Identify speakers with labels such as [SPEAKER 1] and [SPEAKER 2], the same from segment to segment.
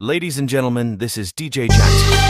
[SPEAKER 1] Ladies and gentlemen, this is DJ Jackson.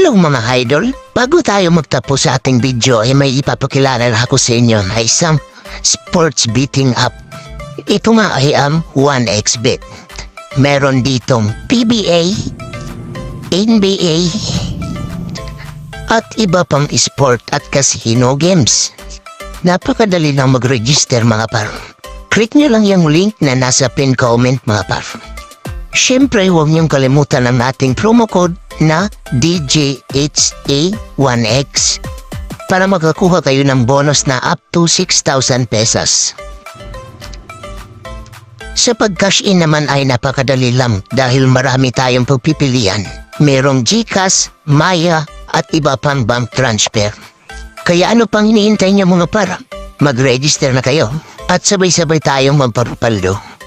[SPEAKER 2] Hello mga idol, bago tayo magtapos sa ating video ay may ipapakilala ako sa inyo na isang sports betting app. Ito nga ay ang 1xBet. Meron ditong PBA, NBA, at iba pang sport at casino games. Napakadali lang mag-register mga par. Click nyo lang yung link na nasa pin comment mga par. Siyempre huwag niyong kalimutan ang ating promo code na DJHA1X para makakuha kayo ng bonus na up to 6,000 pesos. Sa pag-cash in naman ay napakadali lang dahil marami tayong pagpipilian. Merong GCash, Maya at iba pang bank transfer. Kaya ano pang iniintay niyo mga para? Mag-register na kayo. at sabay-sabay tayong magparapaldo.